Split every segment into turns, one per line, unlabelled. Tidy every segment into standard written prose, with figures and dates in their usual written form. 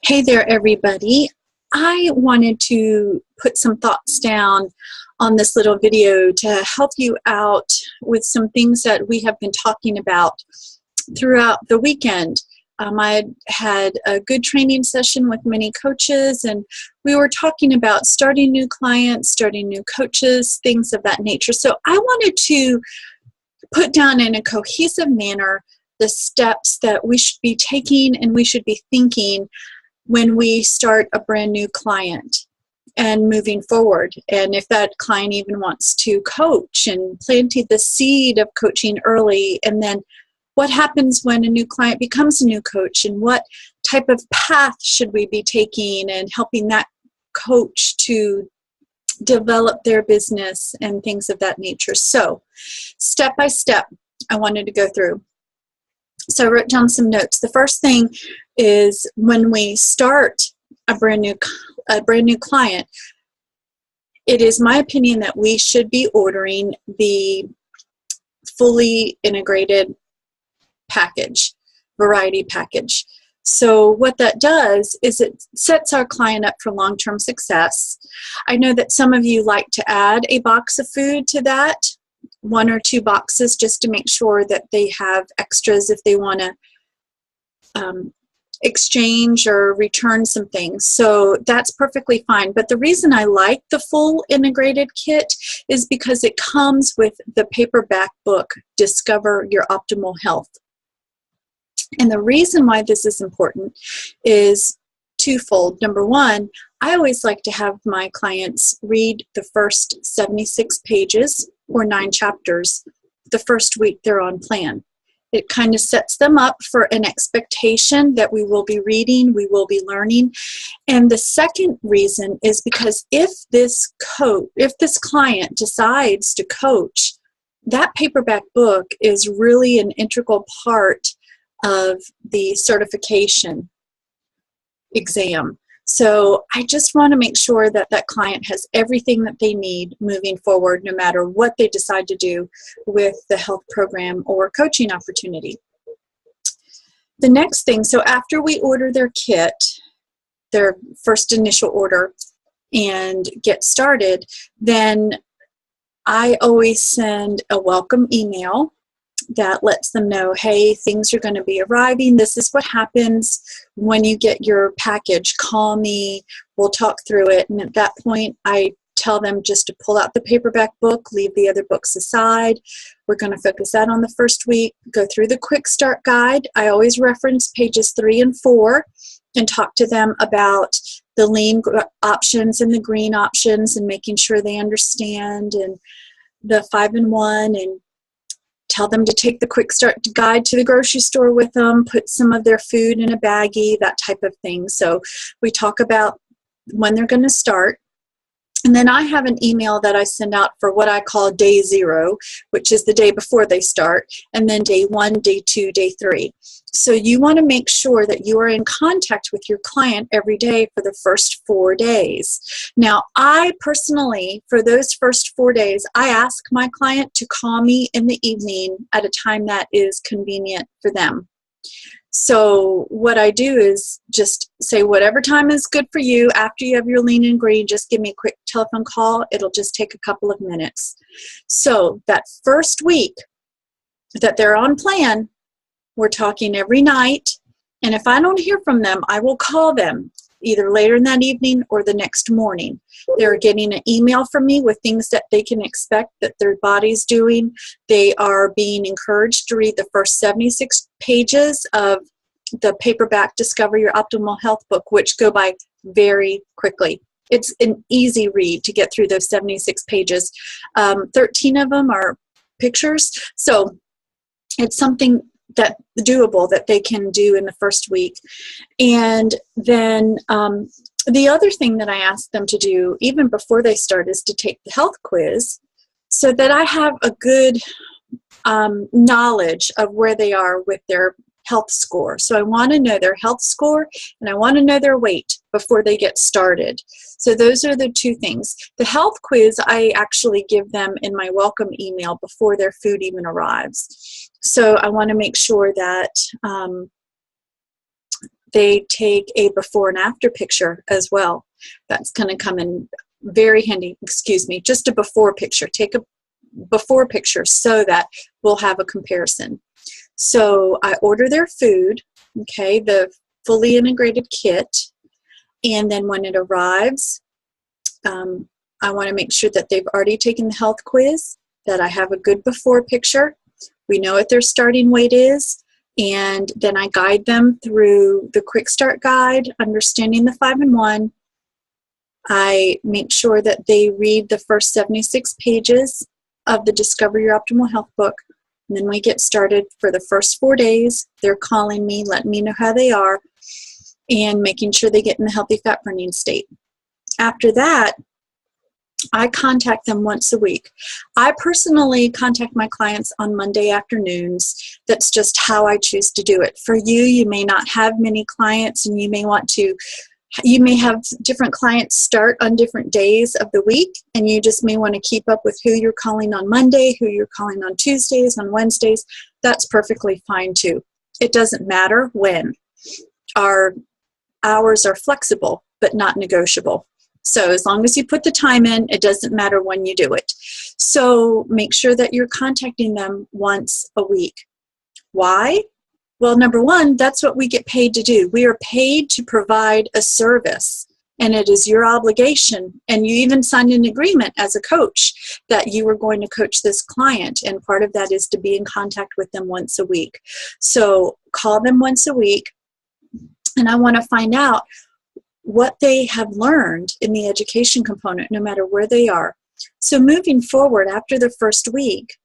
Hey there, everybody. I wanted to put some thoughts down on this little video to help you out with some things that we have been talking about throughout the weekend. I had a good training session with many coaches, and we were talking about starting new clients, starting new coaches, things of that nature. So I wanted to put down in a cohesive manner the steps that we should be taking and we should be thinking when we start a brand new client and moving forward. And if that client even wants to coach, and planting the seed of coaching early, and then what happens when a new client becomes a new coach, and what type of path should we be taking and helping that coach to develop their business and things of that nature. So step by step, I wanted to go through. So I wrote down some notes. The first thing is, when we start a brand new client, it is my opinion that we should be ordering the fully integrated package, variety package. So what that does is it sets our client up for long-term success. I know that some of you like to add a box of food to that, 1 or 2 boxes, just to make sure that they have extras if they want to exchange or return some things. So that's perfectly fine. But the reason I like the full integrated kit is because it comes with the paperback book, Discover Your Optimal Health. And the reason why this is important is twofold. Number one, I always like to have my clients read the first 76 pages or 9 chapters the first week they're on plan. It kind of sets them up for an expectation that we will be reading, we will be learning. And the second reason is because if this client decides to coach, that paperback book is really an integral part of the certification exam. So I just want to make sure that that client has everything that they need moving forward, no matter what they decide to do with the health program or coaching opportunity. The next thing, so after we order their kit, their first initial order, and get started, then I always send a welcome email that lets them know, hey, things are going to be arriving. This is what happens when you get your package. Call me. We'll talk through it. And at that point, I tell them just to pull out the paperback book, leave the other books aside. We're going to focus that on the first week. Go through the quick start guide. I always reference pages 3 and 4 and talk to them about the lean options and the green options, and making sure they understand, and the 5-in-1, and tell them to take the quick start guide to the grocery store with them, put some of their food in a baggie, that type of thing. So we talk about when they're going to start. And then I have an email that I send out for what I call day 0, which is the day before they start, and then day 1, day 2, day 3. So you want to make sure that you are in contact with your client every day for the first 4 days. Now, I personally, for those first 4 days, I ask my client to call me in the evening at a time that is convenient for them. So what I do is just say, whatever time is good for you, after you have your lean and green, just give me a quick telephone call. It'll just take a couple of minutes. So that first week that they're on plan, we're talking every night. And if I don't hear from them, I will call them either later in that evening or the next morning. They're getting an email from me with things that they can expect that their body's doing. They are being encouraged to read the first 76 pages of the paperback Discover Your Optimal Health book, which go by very quickly. It's an easy read to get through those 76 pages. 13 of them are pictures, so it's something that's doable that they can do in the first week. And then the other thing that I ask them to do even before they start is to take the health quiz, so that I have a good knowledge of where they are with their health score. So I want to know their health score, and I want to know their weight before they get started. So those are the 2 things. The health quiz I actually give them in my welcome email before their food even arrives. So I want to make sure that they take a before and after picture as well. That's going to come in very handy. Excuse me, just a before picture. Take a before picture so that we'll have a comparison. So I order their food, okay, the fully integrated kit, and then when it arrives, I want to make sure that they've already taken the health quiz, that I have a good before picture. We know what their starting weight is, and then I guide them through the Quick Start Guide, understanding the 5 and 1. I make sure that they read the first 76 pages of the Discover Your Optimal Health book. And then we get started for the first 4 days. They're calling me, letting me know how they are, and making sure they get in the healthy fat burning state. After that, I contact them once a week. I personally contact my clients on Monday afternoons. That's just how I choose to do it. For you, you may not have many clients, and you may have different clients start on different days of the week, and you just may want to keep up with who you're calling on Monday, who you're calling on Tuesdays, on Wednesdays. That's perfectly fine too. It doesn't matter when. Our hours are flexible, but not negotiable. So as long as you put the time in, it doesn't matter when you do it. So make sure that you're contacting them once a week. Why? Well, number one, that's what we get paid to do. We are paid to provide a service, and it is your obligation. And you even signed an agreement as a coach that you were going to coach this client, and part of that is to be in contact with them once a week. So call them once a week, and I want to find out what they have learned in the education component, no matter where they are. So moving forward, after the first week,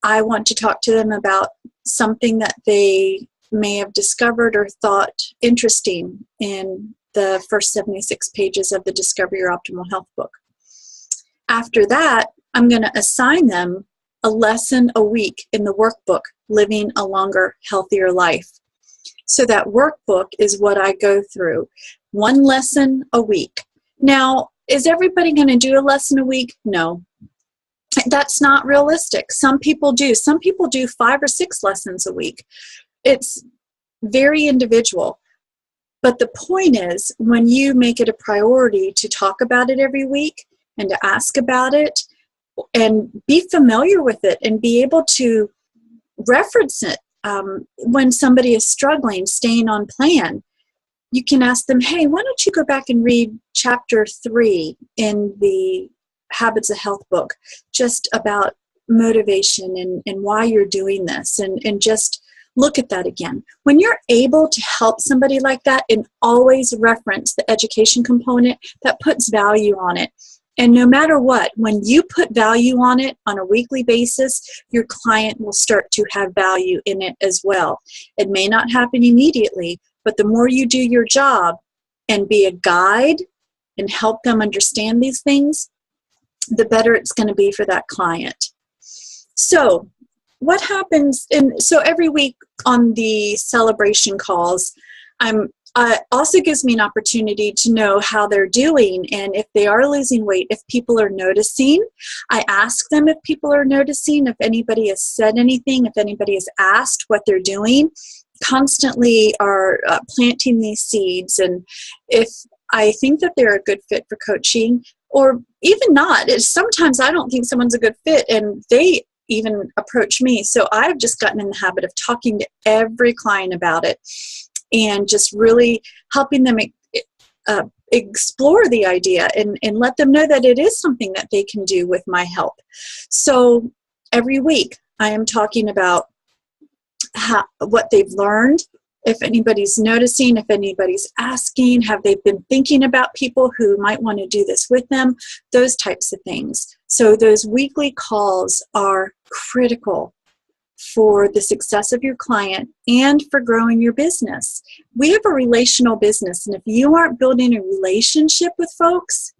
I want to talk to them about something that they may have discovered or thought interesting in the first 76 pages of the Discover Your Optimal Health book. After that, I'm going to assign them a lesson a week in the workbook, Living a Longer, Healthier Life. So that workbook is what I go through. One lesson a week. Now, is everybody going to do a lesson a week? No. That's not realistic. Some people do. Some people do 5 or 6 lessons a week. It's very individual. But the point is, when you make it a priority to talk about it every week and to ask about it and be familiar with it and be able to reference it when somebody is struggling, staying on plan, you can ask them, hey, why don't you go back and read chapter 3 in the Habits of Health book, just about motivation and why you're doing this, and just look at that again. When you're able to help somebody like that, and always reference the education component, that puts value on it. And no matter what, when you put value on it on a weekly basis, your client will start to have value in it as well. It may not happen immediately, but the more you do your job and be a guide and help them understand these things, the better it's going to be for that client. So what happens, so every week on the celebration calls, also gives me an opportunity to know how they're doing, and if they are losing weight, if people are noticing. I ask them if people are noticing, if anybody has said anything, if anybody has asked what they're doing. Constantly are planting these seeds, and if I think that they're a good fit for coaching, or even not, sometimes I don't think someone's a good fit, and they even approach me. So I've just gotten in the habit of talking to every client about it, and just really helping them explore the idea and let them know that it is something that they can do with my help. So every week I am talking about what they've learned, if anybody's noticing, if anybody's asking, have they been thinking about people who might want to do this with them, those types of things. So those weekly calls are critical for the success of your client and for growing your business. We have a relational business, and if you aren't building a relationship with folks,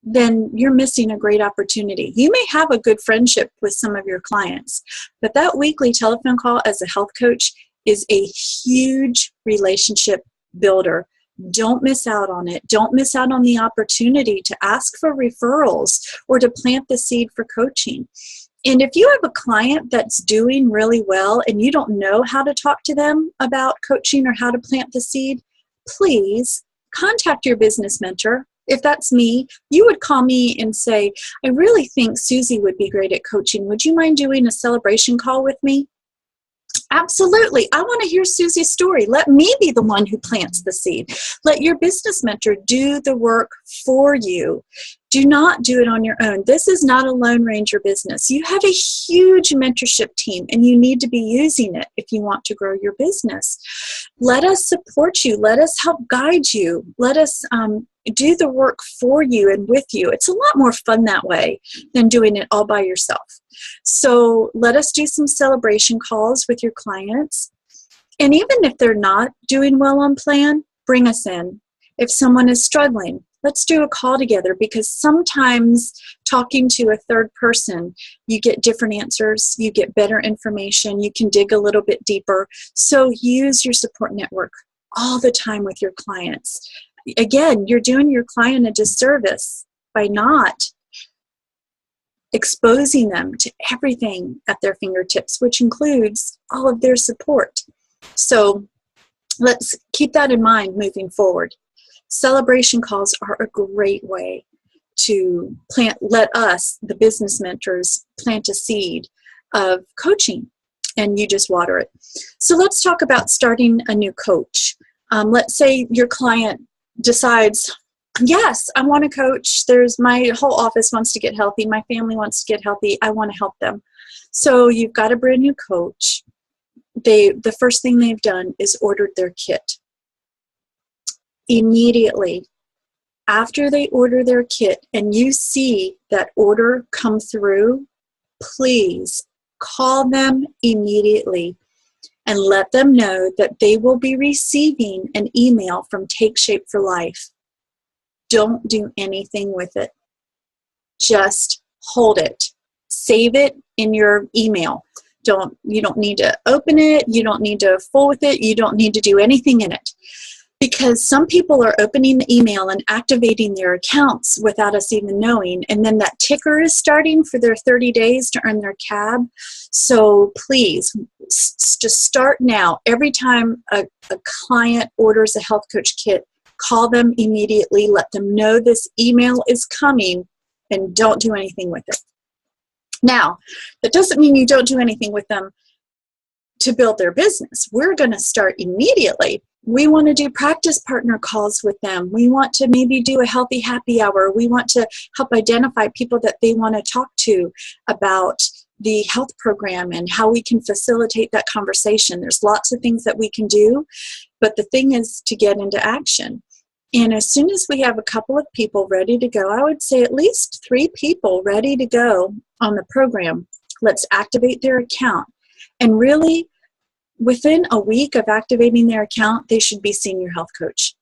then you're missing a great opportunity. You may have a good friendship with some of your clients, but that weekly telephone call as a health coach is a huge relationship builder. Don't miss out on it. Don't miss out on the opportunity to ask for referrals or to plant the seed for coaching. And if you have a client that's doing really well and you don't know how to talk to them about coaching or how to plant the seed, please contact your business mentor. If that's me, you would call me and say, I really think Susie would be great at coaching. Would you mind doing a celebration call with me? Absolutely. I want to hear Susie's story. Let me be the one who plants the seed. Let your business mentor do the work for you. Do not do it on your own. This is not a Lone Ranger business. You have a huge mentorship team, and you need to be using it if you want to grow your business. Let us support you. Let us help guide you. Let us do the work for you and with you. It's a lot more fun that way than doing it all by yourself. So let us do some celebration calls with your clients. And even if they're not doing well on plan, bring us in. If someone is struggling, let's do a call together, because sometimes talking to a third person, you get different answers, you get better information, you can dig a little bit deeper. So use your support network all the time with your clients. Again, you're doing your client a disservice by not exposing them to everything at their fingertips, which includes all of their support. So let's keep that in mind moving forward. Celebration calls are a great way to let us, the business mentors, plant a seed of coaching, and you just water it. So let's talk about starting a new coach. Let's say your client decides, yes, I want to coach. My whole office wants to get healthy. My family wants to get healthy. I want to help them. So you've got a brand new coach. The first thing they've done is ordered their kit. Immediately after they order their kit and you see that order come through, please call them immediately and let them know that they will be receiving an email from Take Shape for Life. Don't do anything with it. Just hold it. Save it in your email. You don't need to open it. You don't need to fool with it. You don't need to do anything in it. Because some people are opening the email and activating their accounts without us even knowing. And then that ticker is starting for their 30 days to earn their CAB. So please, just start now. Every time a client orders a health coach kit, call them immediately. Let them know this email is coming and don't do anything with it. Now, that doesn't mean you don't do anything with them to build their business. We're going to start immediately. We want to do practice partner calls with them. We want to maybe do a healthy happy hour. We want to help identify people that they want to talk to about the health program and how we can facilitate that conversation. There's lots of things that we can do, but the thing is to get into action. And as soon as we have a couple of people ready to go, I would say at least 3 people ready to go on the program, let's activate their account. And really, within a week of activating their account, they should be seeing your health coach.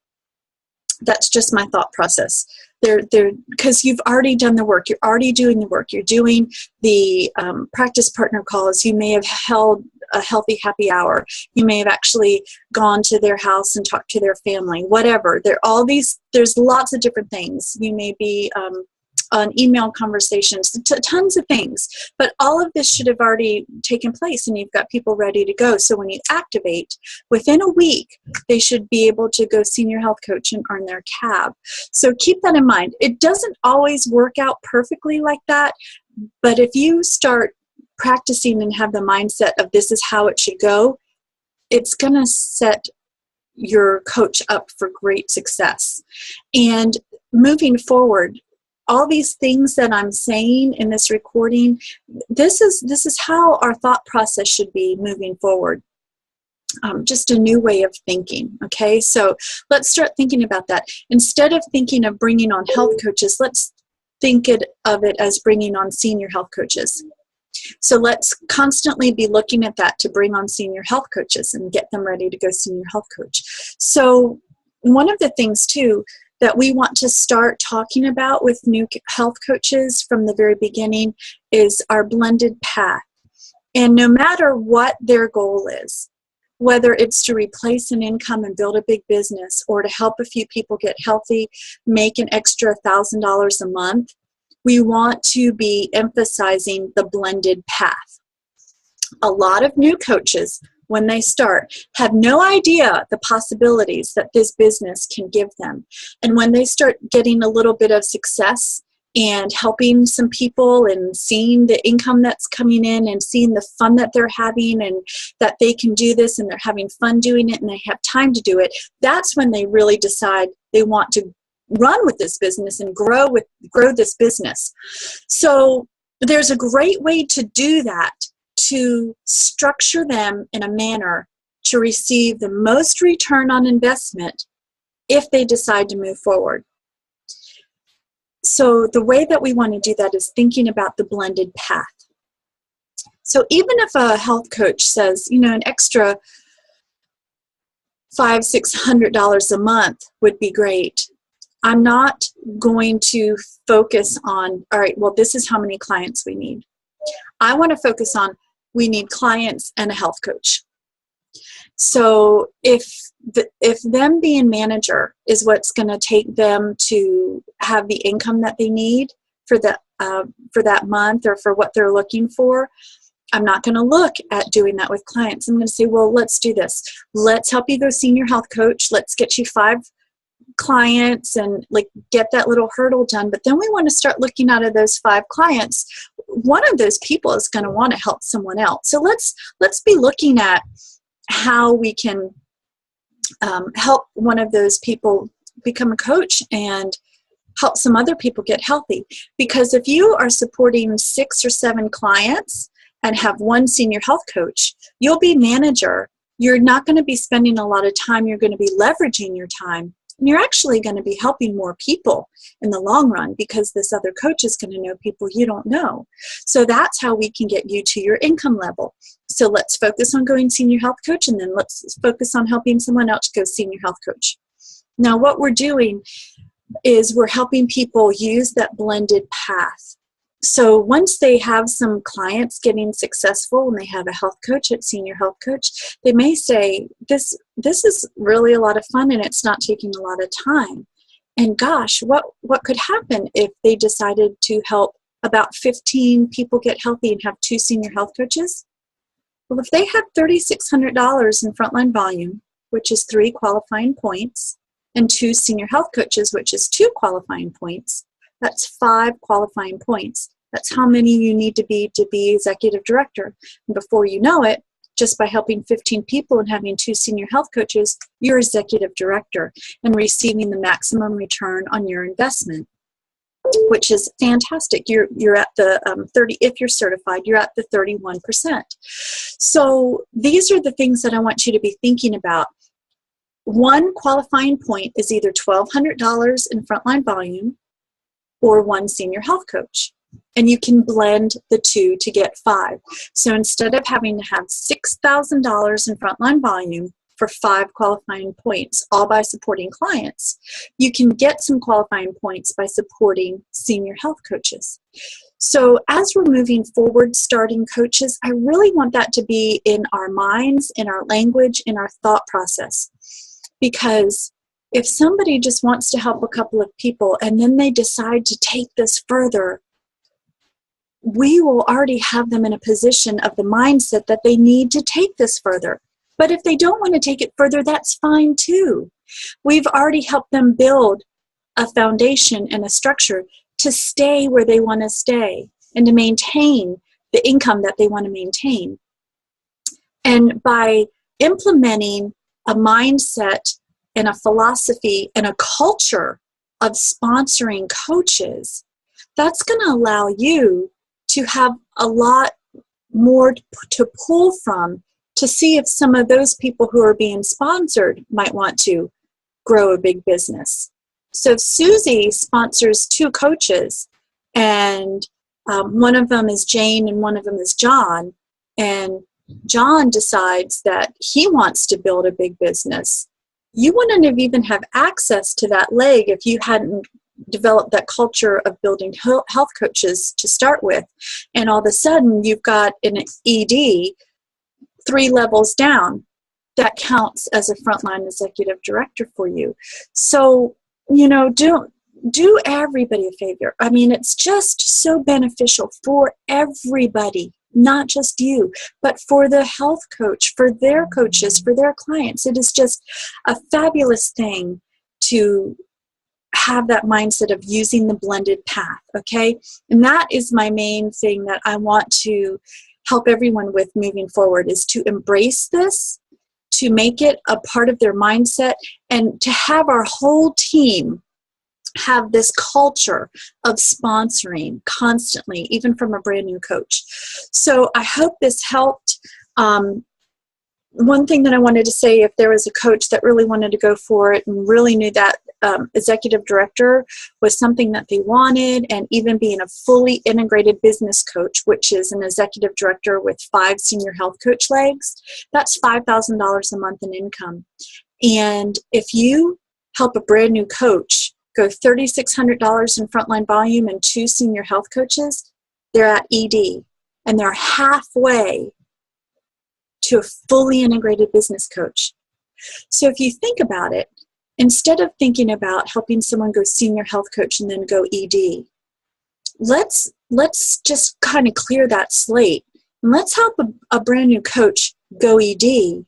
That's just my thought process. Because you've already done the work. You're already doing the work. You're doing the practice partner calls. You may have held a healthy happy hour. You may have actually gone to their house and talked to their family, whatever. There's lots of different things. You may be on email conversations, tons of things. But all of this should have already taken place and you've got people ready to go. So when you activate, within a week, they should be able to go see your health coach and earn their CAB. So keep that in mind. It doesn't always work out perfectly like that, but if you start practicing and have the mindset of this is how it should go, it's going to set your coach up for great success. And moving forward, all these things that I'm saying in this recording, this is how our thought process should be moving forward. Just a new way of thinking, okay? So let's start thinking about that. Instead of thinking of bringing on health coaches, let's think of it as bringing on senior health coaches. So let's constantly be looking at that to bring on senior health coaches and get them ready to go senior health coach. So one of the things, too, that we want to start talking about with new health coaches from the very beginning is our blended path. And no matter what their goal is, whether it's to replace an income and build a big business or to help a few people get healthy, make an extra $1,000 a month, we want to be emphasizing the blended path. A lot of new coaches, when they start, have no idea the possibilities that this business can give them. And when they start getting a little bit of success and helping some people and seeing the income that's coming in and seeing the fun that they're having and that they can do this and they're having fun doing it and they have time to do it, that's when they really decide they want to run with this business and grow this business. So there's a great way to do that, to structure them in a manner to receive the most return on investment if they decide to move forward. So the way that we want to do that is thinking about the blended path. So even if a health coach says, an extra $500-600 a month would be great, I'm not going to focus on, all right, well, this is how many clients we need. I want to focus on, we need clients and a health coach. So if them being manager is what's going to take them to have the income that they need for that month or for what they're looking for, I'm not going to look at doing that with clients. I'm going to say, well, let's do this. Let's help you go senior health coach. Let's get you 5 clients and get that little hurdle done. But then we want to start looking out of those 5 clients. One of those people is going to want to help someone else. So let's be looking at how we can help one of those people become a coach and help some other people get healthy. Because if you are supporting 6 or 7 clients and have 1 senior health coach, you'll be manager. You're not going to be spending a lot of time. You're going to be leveraging your time. And you're actually going to be helping more people in the long run because this other coach is going to know people you don't know. So that's how we can get you to your income level. So let's focus on going senior health coach, and then let's focus on helping someone else go senior health coach. Now what we're doing is we're helping people use that blended path. So once they have some clients getting successful and they have a health coach at senior health coach, they may say, this is really a lot of fun and it's not taking a lot of time. And gosh, what could happen if they decided to help about 15 people get healthy and have 2 senior health coaches? Well, if they have $3,600 in frontline volume, which is 3 qualifying points, and 2 senior health coaches, which is 2 qualifying points, that's 5 qualifying points. That's how many you need to be executive director. And before you know it, just by helping 15 people and having 2 senior health coaches, you're executive director and receiving the maximum return on your investment, which is fantastic. You're at the 30, if you're certified, you're at the 31%. So these are the things that I want you to be thinking about. 1 qualifying point is either $1,200 in frontline volume or 1 senior health coach. And you can blend the 2 to get 5. So instead of having to have $6,000 in frontline volume for 5 qualifying points, all by supporting clients, you can get some qualifying points by supporting senior health coaches. So as we're moving forward, starting coaches, I really want that to be in our minds, in our language, in our thought process. Because if somebody just wants to help a couple of people and then they decide to take this further, we will already have them in a position of the mindset that they need to take this further. But if they don't want to take it further, that's fine too. We've already helped them build a foundation and a structure to stay where they want to stay and to maintain the income that they want to maintain. And by implementing a mindset and a philosophy and a culture of sponsoring coaches, that's going to allow you to have a lot more to pull from to see if some of those people who are being sponsored might want to grow a big business. So if Susie sponsors 2 coaches, and one of them is Jane and one of them is John, and John decides that he wants to build a big business, you wouldn't have even have access to that leg if you hadn't developed that culture of building health coaches to start with. And all of a sudden you've got an ED 3 levels down that counts as a frontline executive director for you. So, do everybody a favor. I mean, it's just so beneficial for everybody, not just you, but for the health coach, for their coaches, for their clients. It is just a fabulous thing to have that mindset of using the blended path, okay? And that is my main thing that I want to help everyone with moving forward, is to embrace this, to make it a part of their mindset, and to have our whole team have this culture of sponsoring constantly, even from a brand new coach. So I hope this helped. One thing that I wanted to say, if there was a coach that really wanted to go for it and really knew that executive director was something that they wanted, and even being a fully integrated business coach, which is an executive director with 5 senior health coach legs, that's $5,000 a month in income. And if you help a brand new coach go $3,600 in frontline volume and 2 senior health coaches, they're at ED, and they're halfway to a fully integrated business coach. So if you think about it, instead of thinking about helping someone go senior health coach and then go ED, let's just kind of clear that slate, and let's help a brand new coach go ED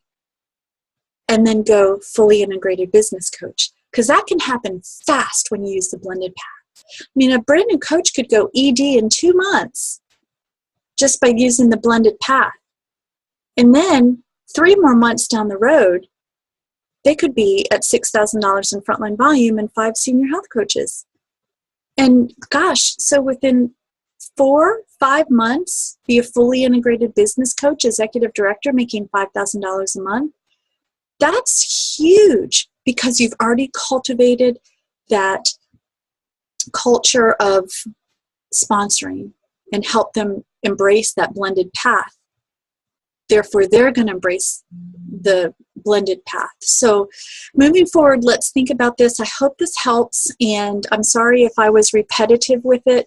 and then go fully integrated business coach, because that can happen fast when you use the blended path. I mean, a brand new coach could go ED in 2 months just by using the blended path. And then 3 more months down the road, they could be at $6,000 in frontline volume and 5 senior health coaches. And gosh, so within 4-5 months, be a fully integrated business coach, executive director, making $5,000 a month. That's huge, because you've already cultivated that culture of sponsoring and help them embrace that blended path. Therefore, they're going to embrace the blended path. So moving forward, let's think about this. I hope this helps, and I'm sorry if I was repetitive with it,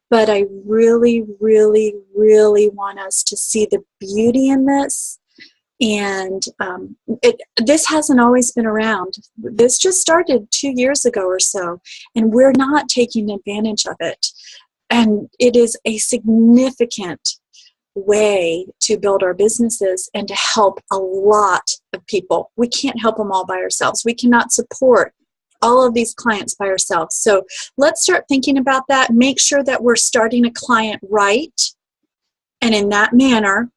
but I really, really, really want us to see the beauty in this. And this hasn't always been around. This just started 2 years ago or so, and we're not taking advantage of it. And it is a significant way to build our businesses and to help a lot of people. We can't help them all by ourselves. We cannot support all of these clients by ourselves. So let's start thinking about that. Make sure that we're starting a client right and in that manner,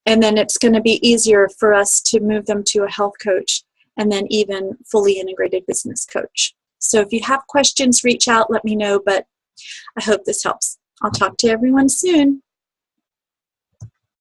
and then it's going to be easier for us to move them to a health coach and then even fully integrated business coach. So if you have questions, reach out, let me know, but I hope this helps. I'll talk to everyone soon.